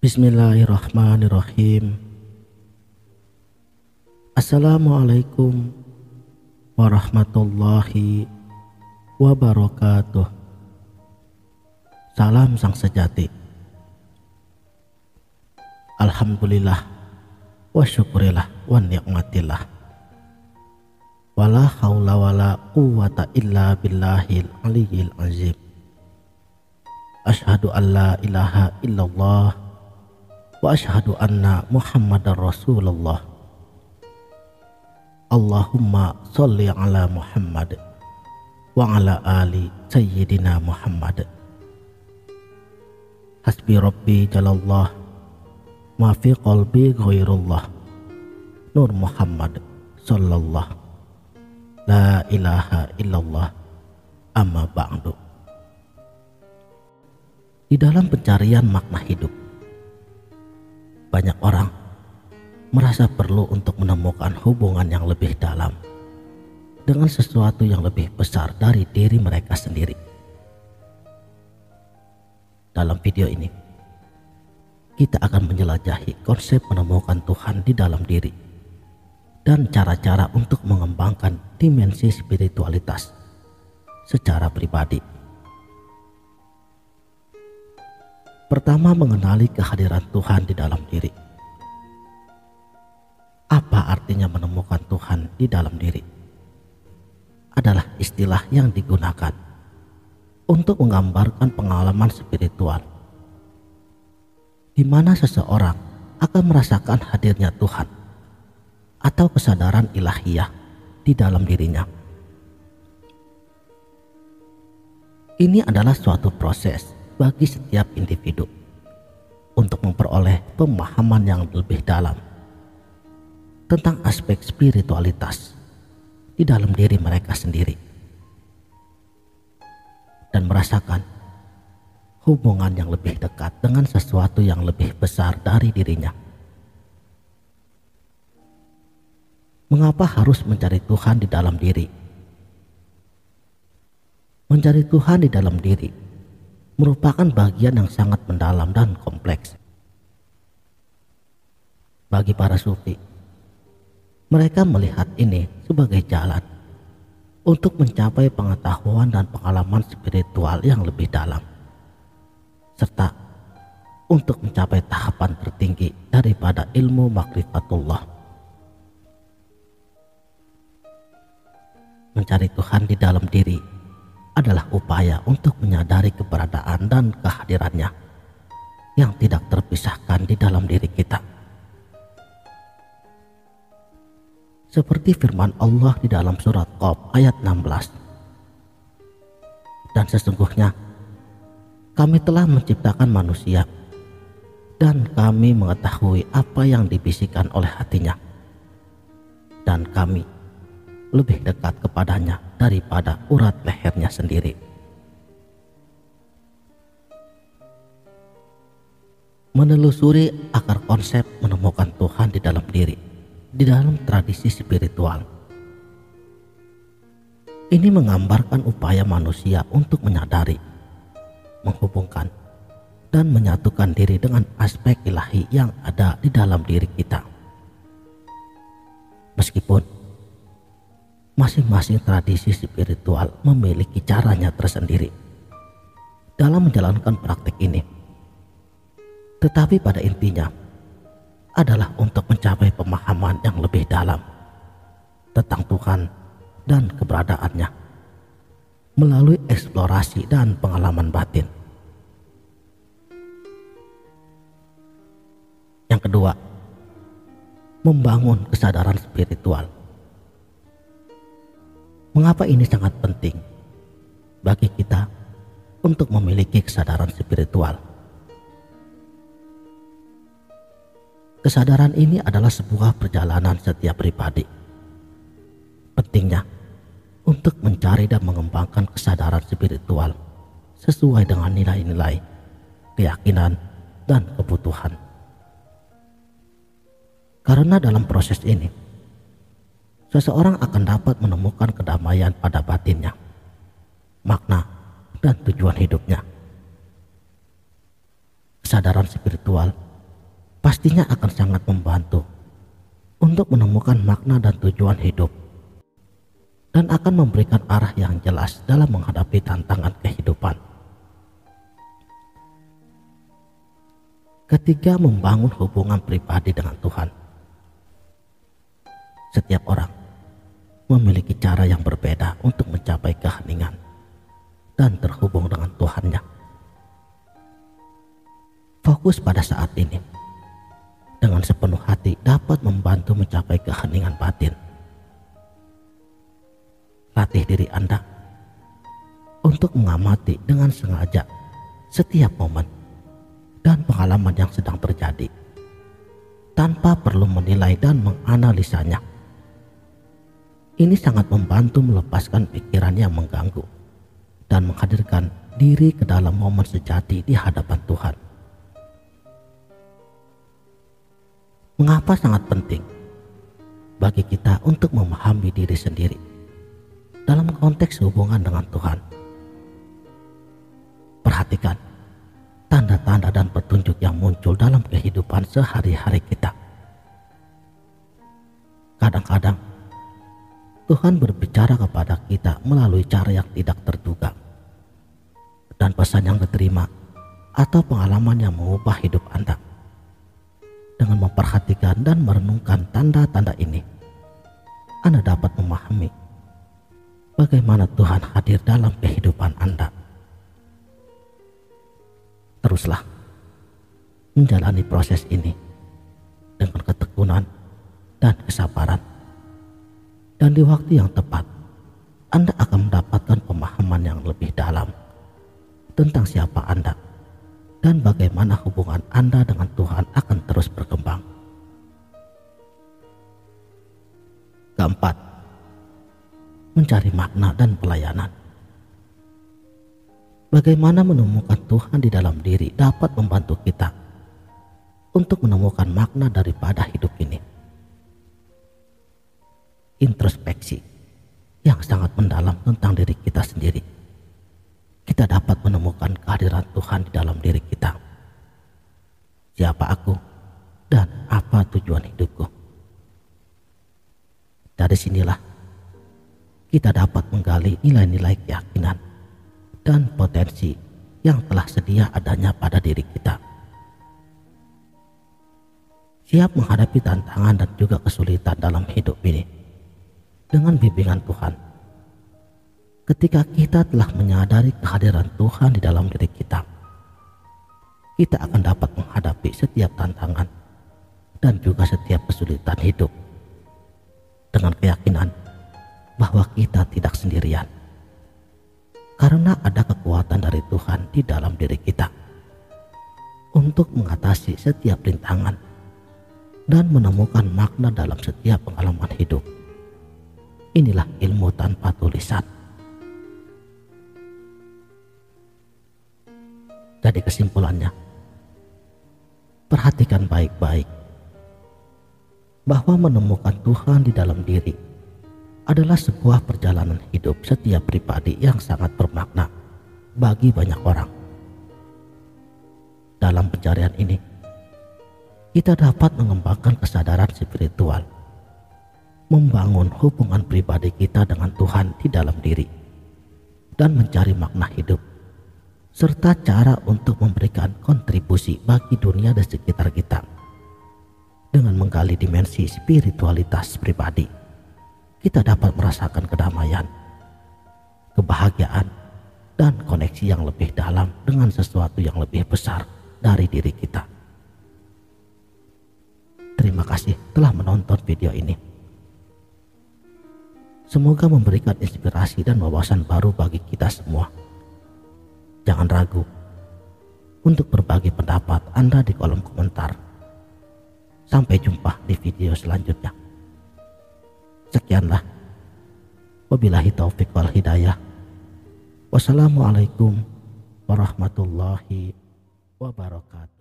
Bismillahirrahmanirrahim. Assalamualaikum warahmatullahi wabarakatuh. Salam sang sejati. Alhamdulillah wa syukurillah wa ni'matillah. Wala haula wala quwwata illa billahil aliyyil azim. Asyhadu an la ilaha illallah wa asyhadu anna Muhammadar Rasulullah. Allahumma sholli ala Muhammad wa ala ali sayyidina Muhammad. Hasbi rabbi jalallah ma fi qalbi ghairullah. Nur Muhammad sallallahu la ilaha illallah amma ba'du. Di dalam pencarian makna hidup, banyak orang merasa perlu untuk menemukan hubungan yang lebih dalam dengan sesuatu yang lebih besar dari diri mereka sendiri. Dalam video ini, kita akan menjelajahi konsep menemukan Tuhan di dalam diri dan cara-cara untuk mengembangkan dimensi spiritualitas secara pribadi. Pertama, mengenali kehadiran Tuhan di dalam diri. Apa artinya menemukan Tuhan di dalam diri? Adalah istilah yang digunakan untuk menggambarkan pengalaman spiritual di mana seseorang akan merasakan hadirnya Tuhan atau kesadaran ilahiyah di dalam dirinya. Ini adalah suatu proses bagi setiap individu untuk memperoleh pemahaman yang lebih dalam tentang aspek spiritualitas di dalam diri mereka sendiri dan merasakan hubungan yang lebih dekat dengan sesuatu yang lebih besar dari dirinya. Mengapa harus mencari Tuhan di dalam diri? Mencari Tuhan di dalam diri merupakan bagian yang sangat mendalam dan kompleks. Bagi para sufi, mereka melihat ini sebagai jalan untuk mencapai pengetahuan dan pengalaman spiritual yang lebih dalam, serta untuk mencapai tahapan tertinggi daripada ilmu makrifatullah. Mencari Tuhan di dalam diri adalah upaya untuk menyadari keberadaan dan kehadirannya yang tidak terpisahkan di dalam diri kita. Seperti firman Allah di dalam surat Qaf ayat 16. Dan sesungguhnya kami telah menciptakan manusia dan kami mengetahui apa yang dibisikkan oleh hatinya, dan kami lebih dekat kepadanya daripada urat lehernya sendiri. Menelusuri akar konsep menemukan Tuhan di dalam diri di dalam tradisi spiritual ini menggambarkan upaya manusia untuk menyadari, menghubungkan, dan menyatukan diri dengan aspek ilahi yang ada di dalam diri kita. Meskipun masing-masing tradisi spiritual memiliki caranya tersendiri dalam menjalankan praktik ini, tetapi pada intinya adalah untuk mencapai pemahaman yang lebih dalam tentang Tuhan dan keberadaannya melalui eksplorasi dan pengalaman batin. Yang kedua, membangun kesadaran spiritual. Mengapa ini sangat penting bagi kita untuk memiliki kesadaran spiritual? Kesadaran ini adalah sebuah perjalanan setiap pribadi. Pentingnya untuk mencari dan mengembangkan kesadaran spiritual sesuai dengan nilai-nilai, keyakinan, dan kebutuhan. Karena dalam proses ini, seseorang akan dapat menemukan kedamaian pada batinnya, makna, dan tujuan hidupnya. Kesadaran spiritual pastinya akan sangat membantu untuk menemukan makna dan tujuan hidup, dan akan memberikan arah yang jelas dalam menghadapi tantangan kehidupan. Ketiga, membangun hubungan pribadi dengan Tuhan. Setiap orang memiliki cara yang berbeda untuk mencapai keheningan dan terhubung dengan Tuhannya. Fokus pada saat ini dengan sepenuh hati dapat membantu mencapai keheningan batin. Latih diri Anda untuk mengamati dengan sengaja setiap momen dan pengalaman yang sedang terjadi, tanpa perlu menilai dan menganalisanya. Ini sangat membantu melepaskan pikiran yang mengganggu dan menghadirkan diri ke dalam momen sejati di hadapan Tuhan. Mengapa sangat penting bagi kita untuk memahami diri sendiri dalam konteks hubungan dengan Tuhan? Perhatikan tanda-tanda dan petunjuk yang muncul dalam kehidupan sehari-hari kita. Kadang-kadang Tuhan berbicara kepada kita melalui cara yang tidak terduga, dan pesan yang diterima atau pengalaman yang mengubah hidup Anda. Dengan memperhatikan dan merenungkan tanda-tanda ini, Anda dapat memahami bagaimana Tuhan hadir dalam kehidupan Anda. Teruslah menjalani proses ini dengan ketekunan dan kesabaran, dan di waktu yang tepat Anda akan mendapatkan pemahaman yang lebih dalam tentang siapa Anda dan bagaimana hubungan Anda dengan Tuhan akan terus berkembang. Keempat, mencari makna dan pelayanan. Bagaimana menemukan Tuhan di dalam diri dapat membantu kita untuk menemukan makna daripada hidup ini. Introspeksi yang sangat mendalam tentang diri kita sendiri. Kita dapat menemukan kehadiran Tuhan di dalam diri kita. Siapa aku dan apa tujuan hidupku? Dari sinilah kita dapat menggali nilai-nilai keyakinan dan potensi yang telah sedia adanya pada diri kita. Siap menghadapi tantangan dan juga kesulitan dalam hidup ini dengan bimbingan Tuhan. Ketika kita telah menyadari kehadiran Tuhan di dalam diri kita, kita akan dapat menghadapi setiap tantangan dan juga setiap kesulitan hidup dengan keyakinan bahwa kita tidak sendirian, karena ada kekuatan dari Tuhan di dalam diri kita untuk mengatasi setiap rintangan dan menemukan makna dalam setiap pengalaman hidup. Inilah ilmu tanpa tulisan. Jadi kesimpulannya, perhatikan baik-baik bahwa menemukan Tuhan di dalam diri adalah sebuah perjalanan hidup setiap pribadi yang sangat bermakna bagi banyak orang. Dalam pencarian ini, kita dapat mengembangkan kesadaran spiritual, membangun hubungan pribadi kita dengan Tuhan di dalam diri, dan mencari makna hidup serta cara untuk memberikan kontribusi bagi dunia di sekitar kita. Dengan menggali dimensi spiritualitas pribadi, kita dapat merasakan kedamaian, kebahagiaan, dan koneksi yang lebih dalam dengan sesuatu yang lebih besar dari diri kita. Terima kasih telah menonton video ini. Semoga memberikan inspirasi dan wawasan baru bagi kita semua. Jangan ragu untuk berbagi pendapat Anda di kolom komentar. Sampai jumpa di video selanjutnya. Sekianlah. Wabillahi taufik wal hidayah. Wassalamualaikum warahmatullahi wabarakatuh.